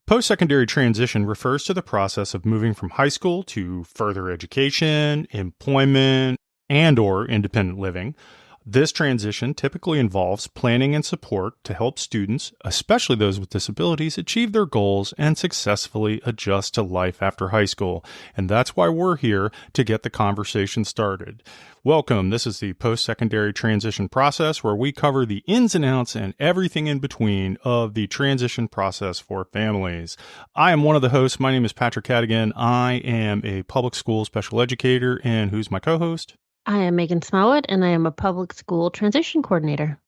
Post-secondary transition refers to the process of moving from high school to further education, employment, and/or independent living. This transition typically involves planning and support to help students, especially those with disabilities, achieve their goals and successfully adjust to life after high school. And that's why we're here to get the conversation started. Welcome. This is the post-secondary transition process where we cover the ins and outs and everything in between of the transition process for families. I am one of the hosts. My name is Patrick Cadigan. I am a public school special educator. And who's my co-host? I am Meghan Smallwood, and I am a public school transition coordinator.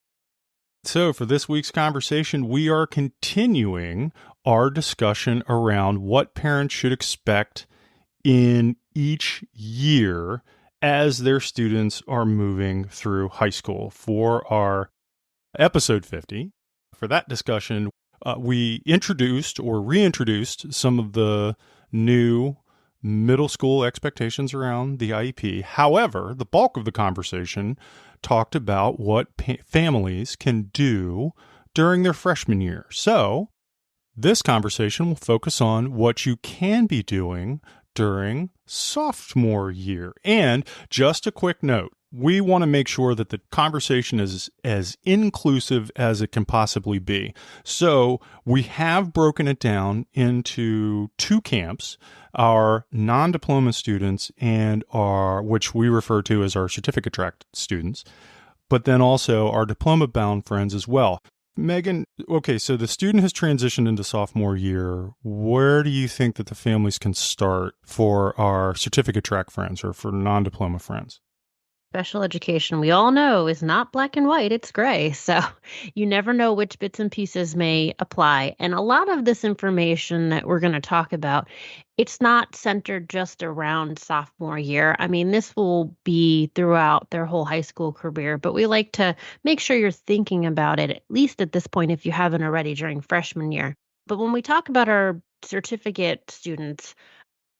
So for this week's conversation, we are continuing our discussion around what parents should expect in each year as their students are moving through high school. For our episode 50, for that discussion, we introduced or reintroduced some of the new middle school expectations around the IEP. However, the bulk of the conversation talked about what families can do during their freshman year. So this conversation will focus on what you can be doing during sophomore year. And just a quick note, we want to make sure that the conversation is as inclusive as it can possibly be. So we have broken it down into two camps, our non-diploma students and which we refer to as our certificate track students, but then also our diploma-bound friends as well. Meghan, okay, so the student has transitioned into sophomore year. Where do you think that the families can start for our certificate track friends or for non-diploma friends? Special education, we all know, is not black and white, it's gray. So you never know which bits and pieces may apply. And a lot of this information that we're going to talk about, it's not centered just around sophomore year. I mean, this will be throughout their whole high school career, but we like to make sure you're thinking about it, at least at this point, if you haven't already during freshman year. But when we talk about our certificate students,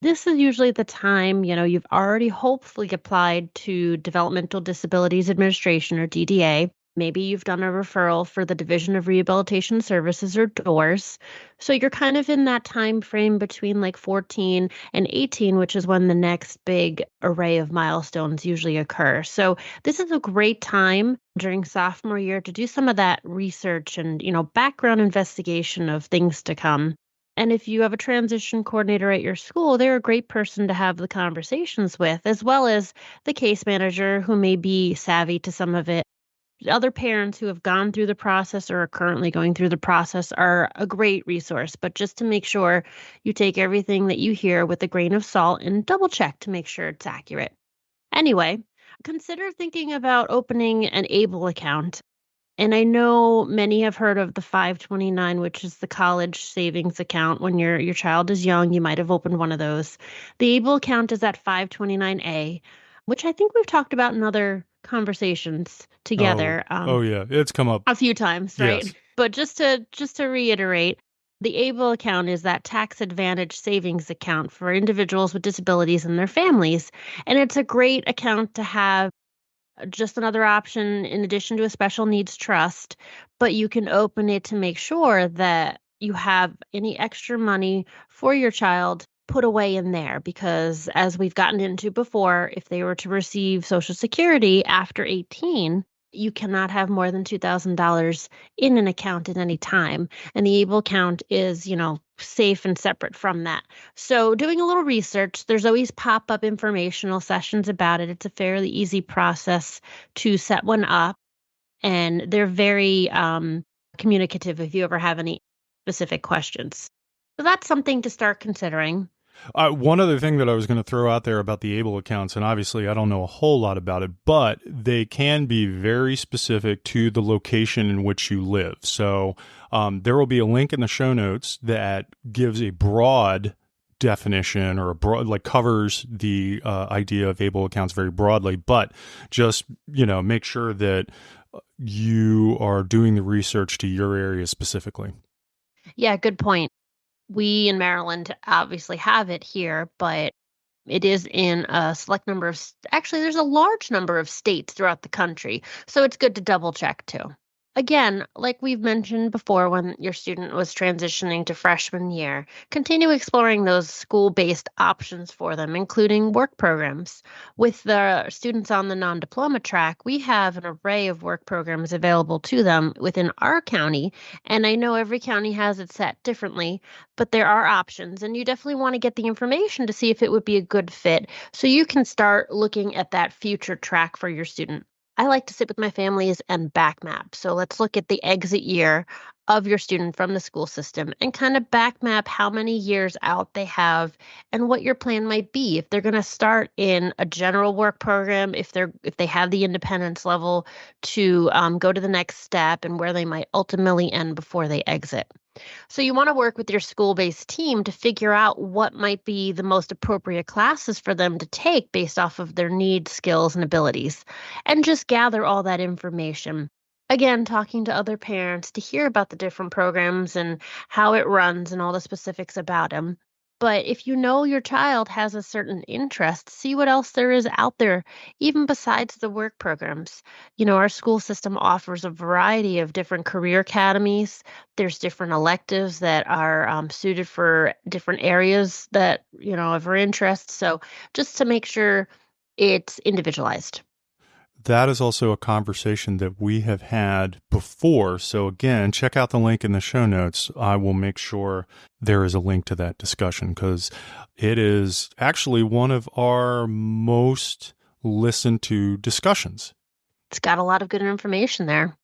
this is usually the time, you've already hopefully applied to Developmental Disabilities Administration or DDA. Maybe you've done a referral for the Division of Rehabilitation Services or DOORS. So you're kind of in that time frame between like 14 and 18, which is when the next big array of milestones usually occur. So this is a great time during sophomore year to do some of that research and, background investigation of things to come. And if you have a transition coordinator at your school, they're a great person to have the conversations with, as well as the case manager who may be savvy to some of it. Other parents who have gone through the process or are currently going through the process are a great resource. But just to make sure you take everything that you hear with a grain of salt and double check to make sure it's accurate. Anyway, consider thinking about opening an ABLE account. And I know many have heard of the 529, which is the college savings account. When your child is young, you might have opened one of those. The ABLE account is at 529A, which I think we've talked about in other conversations together. Oh yeah, it's come up a few times, right? Yes. But just to reiterate, the ABLE account is that tax advantage savings account for individuals with disabilities and their families. And it's a great account to have, just another option in addition to a special needs trust, but you can open it to make sure that you have any extra money for your child put away in there, because as we've gotten into before, if they were to receive Social Security after 18, you cannot have more than $2,000 in an account at any time. And the ABLE account is, safe and separate from that. So doing a little research, there's always pop-up informational sessions about it. It's a fairly easy process to set one up. And they're very communicative if you ever have any specific questions. So that's something to start considering. One other thing that I was going to throw out there about the ABLE accounts, and obviously I don't know a whole lot about it, but they can be very specific to the location in which you live. So there will be a link in the show notes that gives a broad definition or covers the idea of ABLE accounts very broadly, but just, make sure that you are doing the research to your area specifically. Yeah, good point. We in Maryland obviously have it here, but it is in a select number of, actually, there's a large number of states throughout the country. So it's good to double check too. Again, like we've mentioned before, when your student was transitioning to freshman year, continue exploring those school-based options for them, including work programs. With the students on the non-diploma track, we have an array of work programs available to them within our county. And I know every county has it set differently, but there are options. And you definitely want to get the information to see if it would be a good fit so you can start looking at that future track for your student. I like to sit with my families and back map. So let's look at the exit year of your student from the school system and kind of back map how many years out they have and what your plan might be. If they're going to start in a general work program, if they have the independence level to go to the next step, and where they might ultimately end before they exit. So you want to work with your school-based team to figure out what might be the most appropriate classes for them to take based off of their needs, skills, and abilities, and just gather all that information. Again, talking to other parents to hear about the different programs and how it runs and all the specifics about them. But if you know your child has a certain interest, see what else there is out there, even besides the work programs. Our school system offers a variety of different career academies. There's different electives that are suited for different areas that, of our interest. So just to make sure it's individualized. That is also a conversation that we have had before. So again, check out the link in the show notes. I will make sure there is a link to that discussion because it is actually one of our most listened to discussions. It's got a lot of good information there.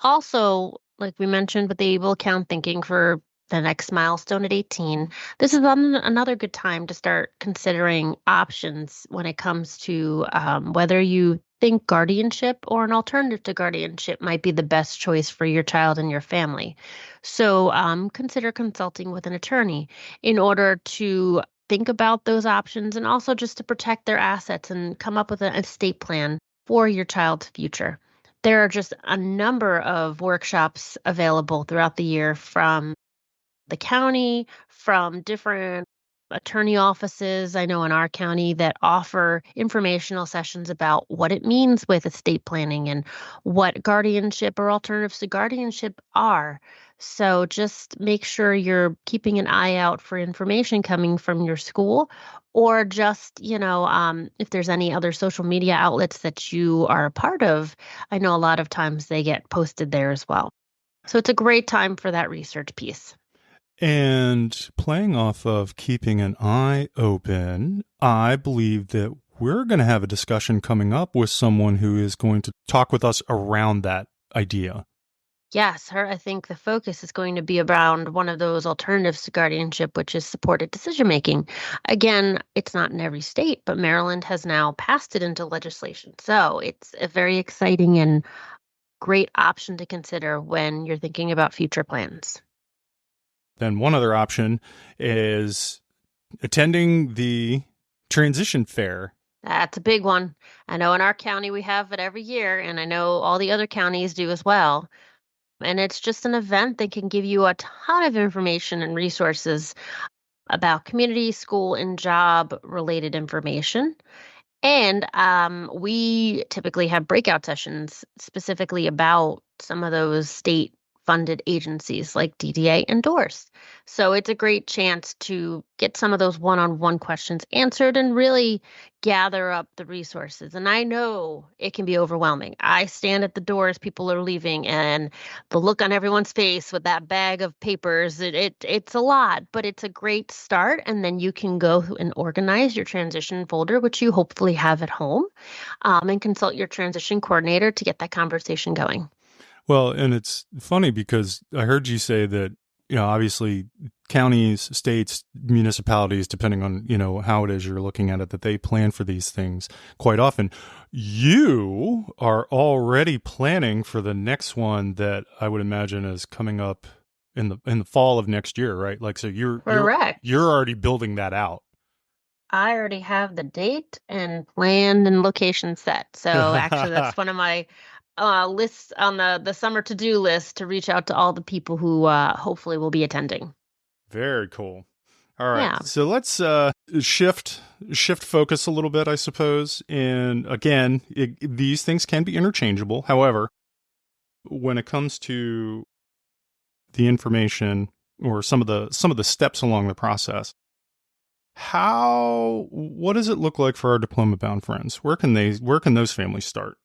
Also, like we mentioned with the able account thinking for the next milestone at 18, this is another good time to start considering options when it comes to whether you think guardianship or an alternative to guardianship might be the best choice for your child and your family. So consider consulting with an attorney in order to think about those options and also just to protect their assets and come up with an estate plan for your child's future. There are just a number of workshops available throughout the year from the county, from different attorney offices. I know in our county that offer informational sessions about what it means with estate planning and what guardianship or alternatives to guardianship are. So just make sure you're keeping an eye out for information coming from your school, or just, if there's any other social media outlets that you are a part of. I know a lot of times they get posted there as well. So it's a great time for that research piece. And playing off of keeping an eye open, I believe that we're going to have a discussion coming up with someone who is going to talk with us around that idea. Yes, I think the focus is going to be around one of those alternatives to guardianship, which is supported decision making. Again, it's not in every state, but Maryland has now passed it into legislation. So it's a very exciting and great option to consider when you're thinking about future plans. Then one other option is attending the transition fair. That's a big one. I know in our county we have it every year, and I know all the other counties do as well. And it's just an event that can give you a ton of information and resources about community, school, and job related information. And we typically have breakout sessions specifically about some of those state funded agencies like DDA and DORS. So it's a great chance to get some of those one-on-one questions answered and really gather up the resources. And I know it can be overwhelming. I stand at the door as people are leaving, and the look on everyone's face with that bag of papers, it's a lot, but it's a great start. And then you can go and organize your transition folder, which you hopefully have at home, and consult your transition coordinator to get that conversation going. Well, and it's funny because I heard you say that, obviously counties, states, municipalities, depending on, how it is you're looking at it, that they plan for these things quite often. You are already planning for the next one that I would imagine is coming up in the fall of next year, right? Like, so Correct. you're already building that out. I already have the date and plan and location set. So actually, that's one of my lists on the summer to-do list, to reach out to all the people who hopefully will be attending. Very cool. All right. Yeah. So let's shift focus a little bit, I suppose. And again, these things can be interchangeable. However, when it comes to the information or some of the steps along the process, what does it look like for our diploma bound friends? Where can those families start?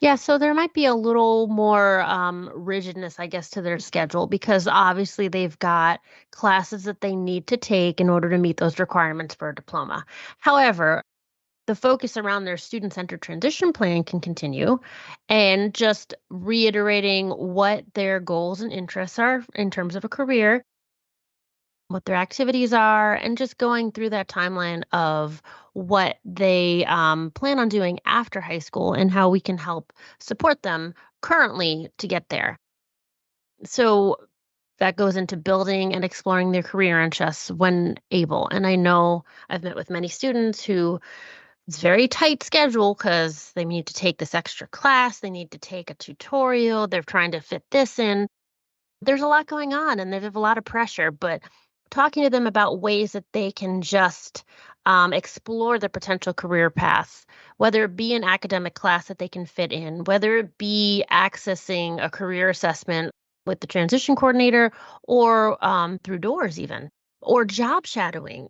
Yeah, so there might be a little more rigidness, I guess, to their schedule because obviously they've got classes that they need to take in order to meet those requirements for a diploma. However, the focus around their student-centered transition plan can continue and just reiterating what their goals and interests are in terms of a career, what their activities are, and just going through that timeline of what they plan on doing after high school and how we can help support them currently to get there. So that goes into building and exploring their career interests when able. And I know I've met with many students who it's very tight schedule because they need to take this extra class, they need to take a tutorial, they're trying to fit this in. There's a lot going on and they have a lot of pressure, but talking to them about ways that they can just explore their potential career paths, whether it be an academic class that they can fit in, whether it be accessing a career assessment with the transition coordinator or through doors even. Or job shadowing.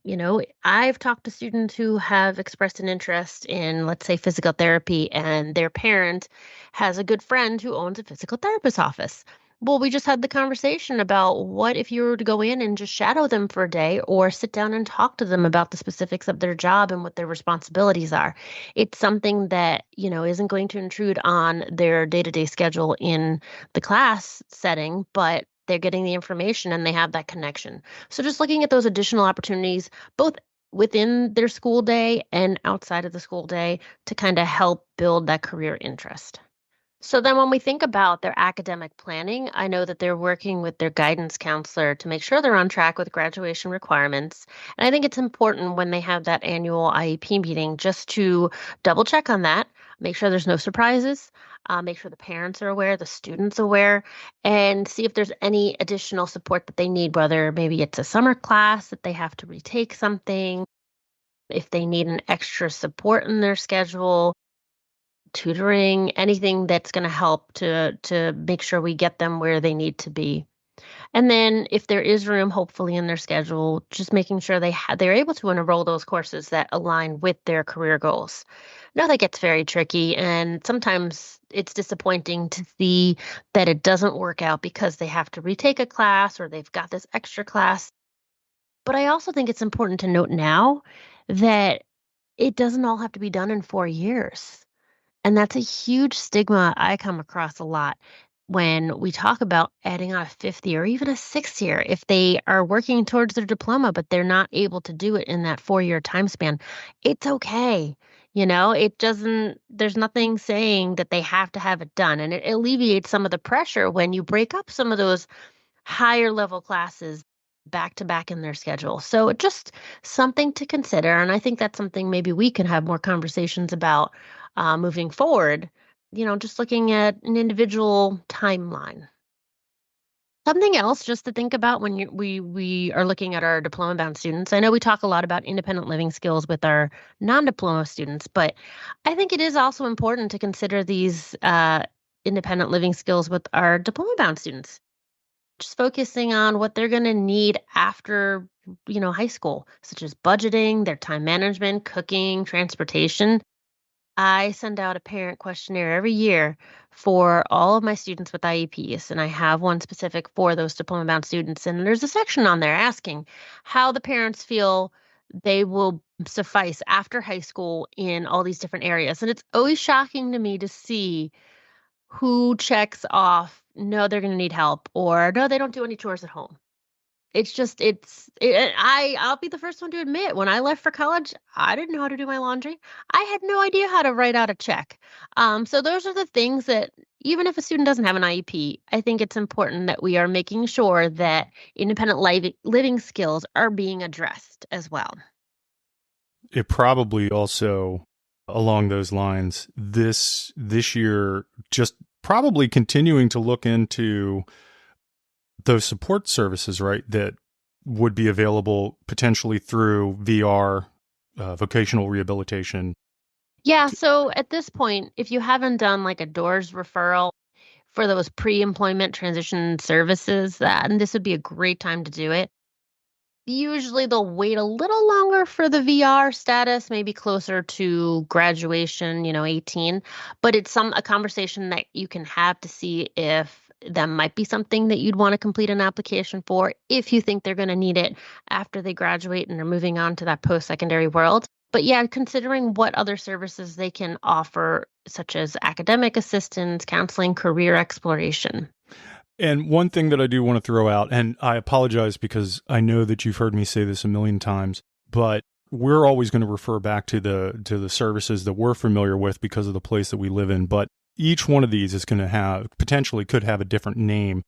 I've talked to students who have expressed an interest in, let's say, physical therapy, and their parent has a good friend who owns a physical therapist office. Well, we just had the conversation about what if you were to go in and just shadow them for a day or sit down and talk to them about the specifics of their job and what their responsibilities are. It's something that, isn't going to intrude on their day-to-day schedule in the class setting, but they're getting the information and they have that connection. So just looking at those additional opportunities, both within their school day and outside of the school day to kind of help build that career interest. So then when we think about their academic planning, I know that they're working with their guidance counselor to make sure they're on track with graduation requirements. And I think it's important when they have that annual IEP meeting just to double check on that, make sure there's no surprises, make sure the parents are aware, the students aware, and see if there's any additional support that they need, whether maybe it's a summer class that they have to retake something, if they need an extra support in their schedule, tutoring, anything that's going to help to make sure we get them where they need to be. And then if there is room, hopefully in their schedule, just making sure they're able to enroll those courses that align with their career goals. Now that gets very tricky, and sometimes it's disappointing to see that it doesn't work out because they have to retake a class or they've got this extra class. But I also think it's important to note now that it doesn't all have to be done in 4 years. And that's a huge stigma I come across a lot when we talk about adding on a fifth year or even a sixth year. If they are working towards their diploma, but they're not able to do it in that 4 year time span, it's okay. There's nothing saying that they have to have it done. And it alleviates some of the pressure when you break up some of those higher level classes back to back in their schedule. So just something to consider. And I think that's something maybe we can have more conversations about moving forward, just looking at an individual timeline. Something else just to think about when we are looking at our diploma bound students. I know we talk a lot about independent living skills with our non-diploma students, but I think it is also important to consider these independent living skills with our diploma bound students. Just focusing on what they're going to need after, high school, such as budgeting, their time management, cooking, transportation. I send out a parent questionnaire every year for all of my students with IEPs, and I have one specific for those diploma bound students. And there's a section on there asking how the parents feel they will suffice after high school in all these different areas. And it's always shocking to me to see who checks off, no, they're going to need help, or no, they don't do any chores at home. I'll be the first one to admit, when I left for college, I didn't know how to do my laundry. I had no idea how to write out a check. So those are the things that, even if a student doesn't have an IEP, I think it's important that we are making sure that independent living skills are being addressed as well. It probably also, along those lines, this year, just probably continuing to look into those support services, right, that would be available potentially through VR, vocational rehabilitation. Yeah, so at this point, if you haven't done like a doors referral for those pre-employment transition services, and this would be a great time to do it. Usually they'll wait a little longer for the VR status, maybe closer to graduation, 18, but it's a conversation that you can have to see if that might be something that you'd want to complete an application for if you think they're going to need it after they graduate and are moving on to that post-secondary world. But yeah, considering what other services they can offer, such as academic assistance, counseling, career exploration. And one thing that I do want to throw out, and I apologize because I know that you've heard me say this a million times, but we're always going to refer back to the services that we're familiar with because of the place that we live in. But each one of these is going to have potentially could have a different name.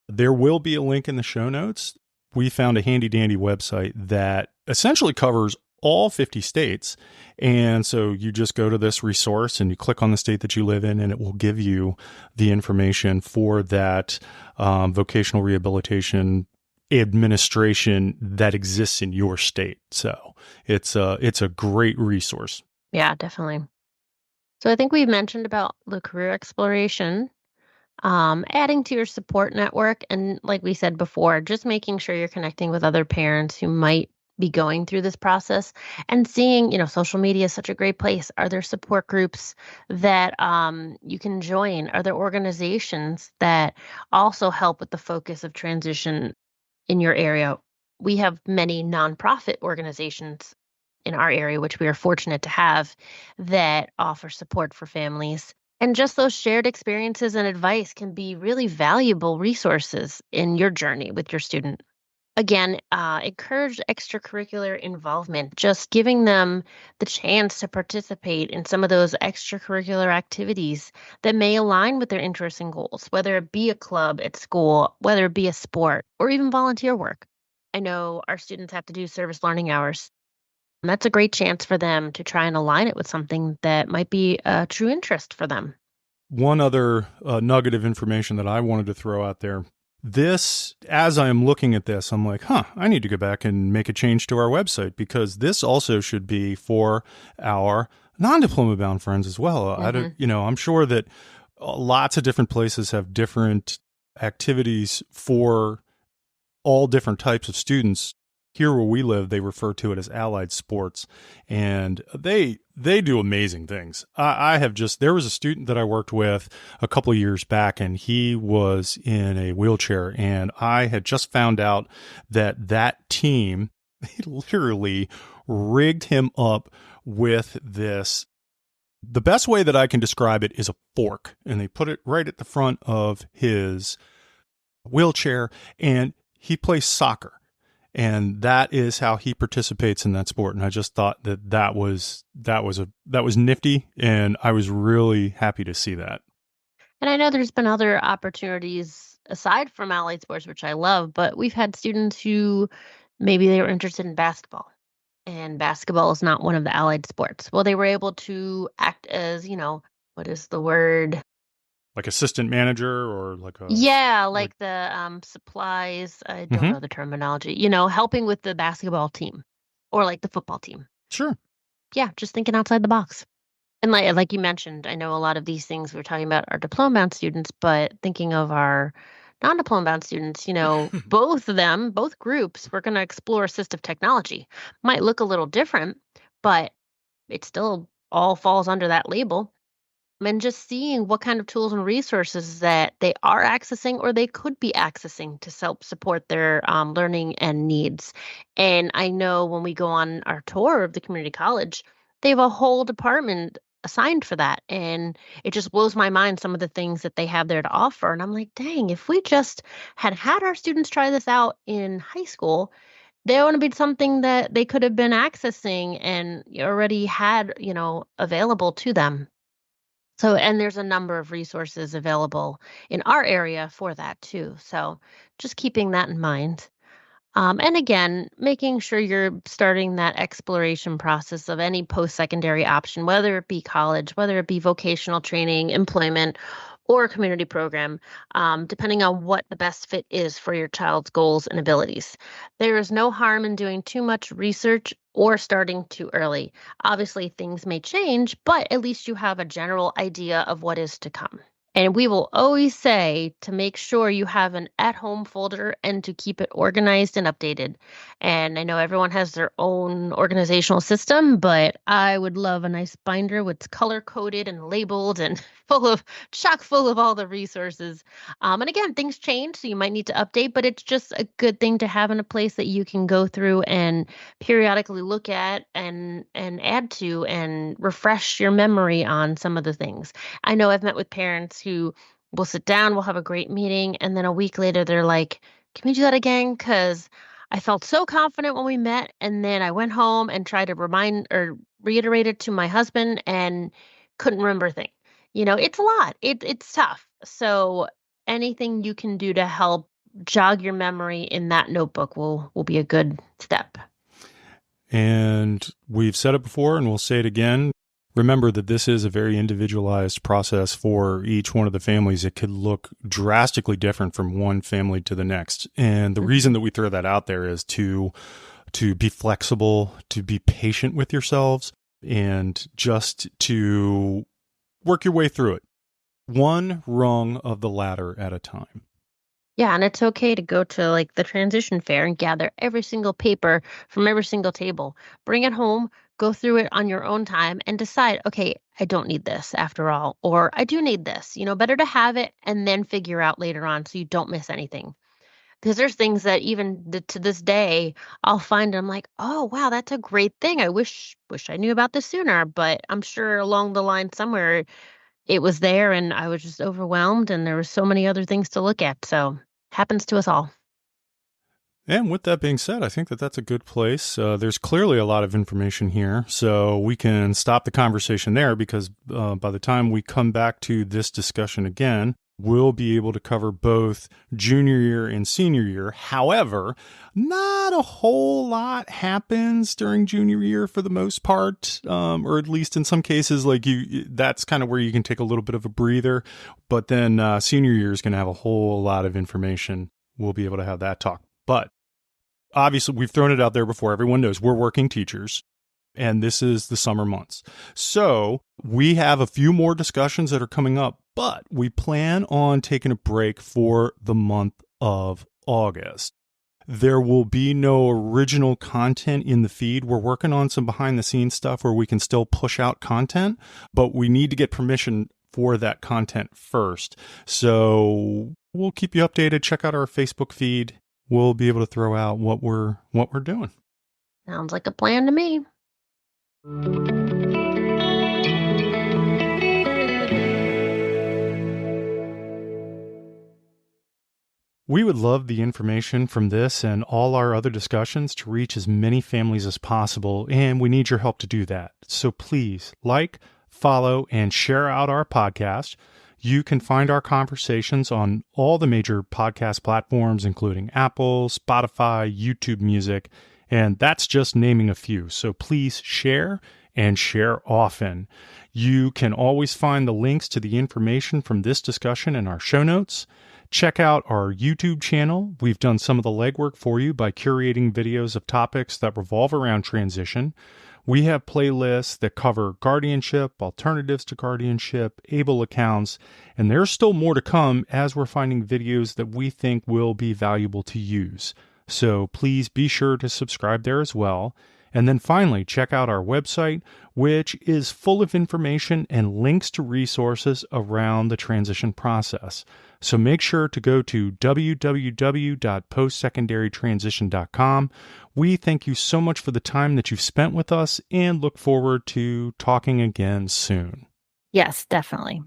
There will be a link in the show notes. We found a handy dandy website that essentially covers all 50 states. And so you just go to this resource and you click on the state that you live in, and it will give you the information for that vocational rehabilitation administration that exists in your state. So it's a great resource. Yeah, definitely. So I think we've mentioned about the career exploration, adding to your support network. And like we said before, just making sure you're connecting with other parents who might be going through this process and seeing, social media is such a great place. Are there support groups that you can join? Are there organizations that also help with the focus of transition in your area? We have many nonprofit organizations in our area, which we are fortunate to have, that offer support for families. And just those shared experiences and advice can be really valuable resources in your journey with your student. Again, encourage extracurricular involvement, just giving them the chance to participate in some of those extracurricular activities that may align with their interests and goals, whether it be a club at school, whether it be a sport, or even volunteer work. I know our students have to do service learning hours. And that's a great chance for them to try and align it with something that might be a true interest for them. One other nugget of information that I wanted to throw out there. This, as I am looking at this, I'm like, I need to go back and make a change to our website because this also should be for our non-diploma-bound friends as well. Mm-hmm. I'm sure that lots of different places have different activities for all different types of students. Here where we live, they refer to it as allied sports, and they do amazing things. There was a student that I worked with a couple of years back, and he was in a wheelchair, and I had just found out that team, they literally rigged him up with this. The best way that I can describe it is a fork, and they put it right at the front of his wheelchair, and he plays soccer. And that is how he participates in that sport. And I just thought that was nifty, and I was really happy to see that. And I know there's been other opportunities aside from allied sports, which I love, but we've had students who maybe they were interested in basketball, and basketball is not one of the allied sports. Well, they were able to act as, what is the word? Like assistant manager or like a... Yeah, like the supplies. I don't know the terminology, helping with the basketball team or like the football team. Sure. Yeah, just thinking outside the box. And like you mentioned, I know a lot of these things we're talking about are diploma-bound students, but thinking of our non-diploma-bound students, both of them, both groups, we're going to explore assistive technology. Might look a little different, but it still all falls under that label. And just seeing what kind of tools and resources that they are accessing or they could be accessing to help support their learning and needs. And I know when we go on our tour of the community college, they have a whole department assigned for that. And it just blows my mind some of the things that they have there to offer. And I'm like, dang, if we just had our students try this out in high school, they want to be something that they could have been accessing and already had, available to them. So, and there's a number of resources available in our area for that too. So just keeping that in mind. And again, making sure you're starting that exploration process of any post-secondary option, whether it be college, whether it be vocational training, employment, or a community program, depending on what the best fit is for your child's goals and abilities. There is no harm in doing too much research or starting too early. Obviously, things may change, but at least you have a general idea of what is to come. And we will always say to make sure you have an at-home folder and to keep it organized and updated. And I know everyone has their own organizational system, but I would love a nice binder with color-coded and labeled and chock full of all the resources. And again, things change, so you might need to update, but it's just a good thing to have in a place that you can go through and periodically look at and add to and refresh your memory on some of the things. I know I've met with parents who will sit down, we'll have a great meeting, and then a week later they're like, "Can we do that again? Because I felt so confident when we met, and then I went home and tried to remind or reiterate it to my husband and couldn't remember a thing." It's a lot. It's tough. So anything you can do to help jog your memory in that notebook will be a good step. And we've said it before and we'll say it again. Remember that this is a very individualized process for each one of the families. It could look drastically different from one family to the next. And the reason that we throw that out there is to be flexible, to be patient with yourselves, and just to work your way through it, one rung of the ladder at a time. Yeah, and it's okay to go to like the transition fair and gather every single paper from every single table. Bring it home, go through it on your own time and decide, okay, I don't need this after all, or I do need this. Better to have it and then figure out later on so you don't miss anything. Because there's things that even to this day I'll find I'm like, oh wow, that's a great thing. I wish I knew about this sooner. But I'm sure along the line somewhere it was there and I was just overwhelmed and there were so many other things to look at. So happens to us all. And with that being said, I think that that's a good place. There's clearly a lot of information here, so we can stop the conversation there because by the time we come back to this discussion again, we'll be able to cover both junior year and senior year. However, not a whole lot happens during junior year for the most part, or at least in some cases, that's kind of where you can take a little bit of a breather. But then senior year is going to have a whole lot of information. We'll be able to have that talk. But obviously, we've thrown it out there before. Everyone knows we're working teachers, and this is the summer months. So we have a few more discussions that are coming up, but we plan on taking a break for the month of August. There will be no original content in the feed. We're working on some behind-the-scenes stuff where we can still push out content, but we need to get permission for that content first. So we'll keep you updated. Check out our Facebook feed. We'll be able to throw out what we're doing. Sounds like a plan to me. We would love the information from this and all our other discussions to reach as many families as possible, and we need your help to do that. So please like, follow, and share out our podcast. You can find our conversations on all the major podcast platforms, including Apple, Spotify, YouTube Music, and that's just naming a few. So please share and share often. You can always find the links to the information from this discussion in our show notes. Check out our YouTube channel. We've done some of the legwork for you by curating videos of topics that revolve around transition. We have playlists that cover guardianship, alternatives to guardianship, ABLE accounts, and there's still more to come as we're finding videos that we think will be valuable to use. So please be sure to subscribe there as well. And then finally, check out our website, which is full of information and links to resources around the transition process. So make sure to go to www.postsecondarytransition.com. We thank you so much for the time that you've spent with us and look forward to talking again soon. Yes, definitely.